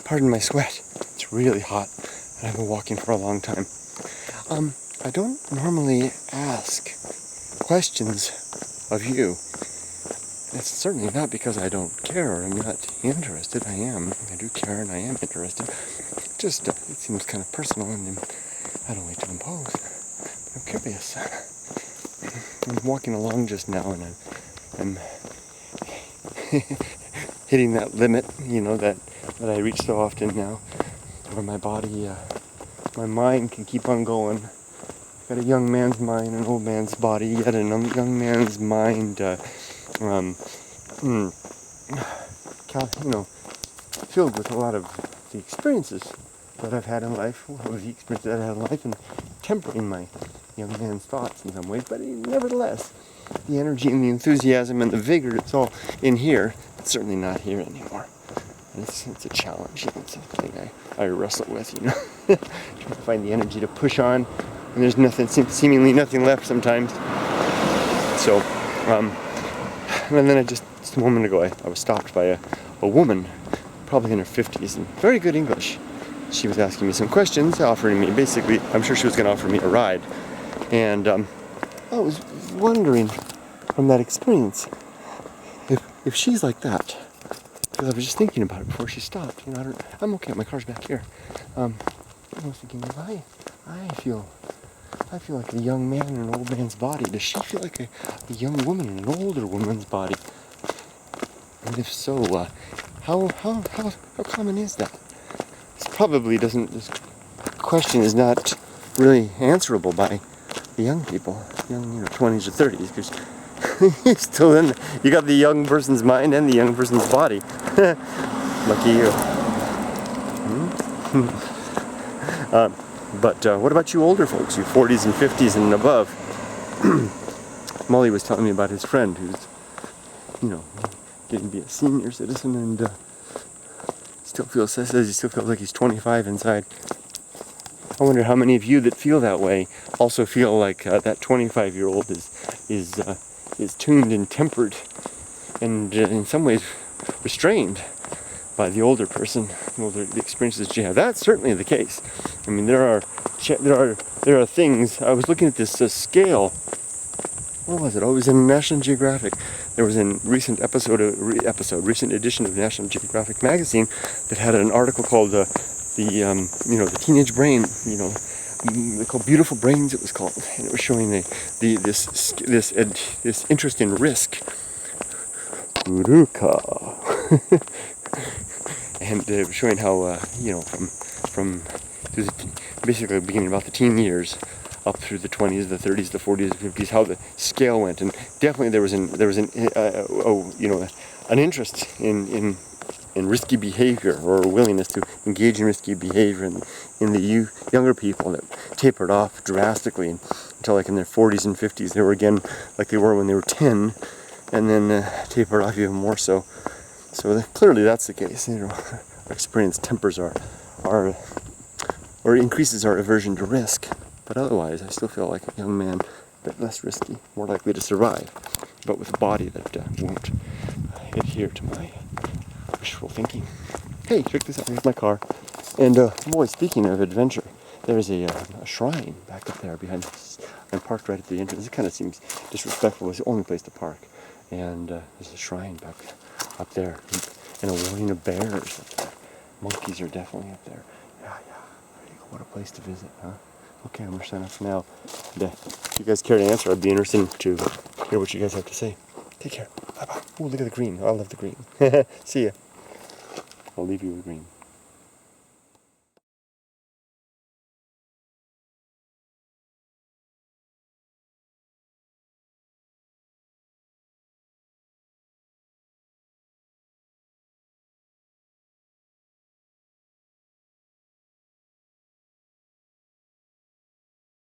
Pardon my sweat. It's really hot, and I've been walking for a long time. I don't normally ask questions of you. It's certainly not because I don't care or I'm not interested. I am. I do care and I am interested. Just, it seems kind of personal and I don't like to impose. But I'm curious. I'm walking along just now and I'm hitting that limit, that I reach so often now, where my body, my mind can keep on going. Got a young man's mind, an old man's body, yet a young man's mind, filled with a lot of the experiences that I've had in life, and tempering my young man's thoughts in some ways, but nevertheless, the energy and the enthusiasm and the vigor, it's all in here. It's certainly not here anymore. And it's a challenge. It's something I wrestle with, trying to find the energy to push on, and there's seemingly nothing left sometimes. So, and then just a moment ago, I was stopped by a woman, probably in her 50s, and very good English. She was asking me some questions, offering me, basically, I'm sure she was going to offer me a ride. And I was wondering from that experience if she's like that. Because I was just thinking about it before she stopped. I'm okay, my car's back here. I was thinking, I feel like a young man in an old man's body. Does she feel like a young woman in an older woman's body? And if so, how common is that? This question is not really answerable by the young people, 20s or 30s, because still you got the young person's mind and the young person's body. Lucky you. But what about you older folks, you 40s and 50s and above? Molly was telling me about his friend who's, getting to be a senior citizen and says he still feels like he's 25 inside. I wonder how many of you that feel that way also feel like that 25-year-old is tuned and tempered and in some ways restrained by the older person, the experiences that you have. That's certainly the case. I mean, there are things. I was looking at this scale. What was it? Oh, it was in National Geographic. There was a recent recent edition of National Geographic magazine that had an article called the teenage brain. They called Beautiful Brains. It was called, and it was showing this interest in risk. Uruka. And it was showing how from basically beginning about the teen years up through the 20s, the 30s, the 40s, the 50s, how the scale went, and definitely there was an interest in risky behavior, or a willingness to engage in risky behavior in the younger people that tapered off drastically until like in their 40s and 50s they were again like they were when they were 10, and then tapered off even more so. So clearly that's the case. Our experience tempers or increases our aversion to risk. But otherwise, I still feel like a young man, a bit less risky, more likely to survive, but with a body that won't adhere to my wishful thinking. Hey, check this out. Here's my car. And boy, speaking of adventure, there's a shrine back up there behind us. I'm parked right at the entrance. It kind of seems disrespectful. It's the only place to park. And there's a shrine back up there, and a warning of bears up there. Monkeys are definitely up there. Yeah. There you go. What a place to visit, huh? Okay, I'm going to sign off for now. And, if you guys care to answer, I'd be interested to hear what you guys have to say. Take care. Bye-bye. Oh, look at the green. I love the green. See ya. I'll leave you with green.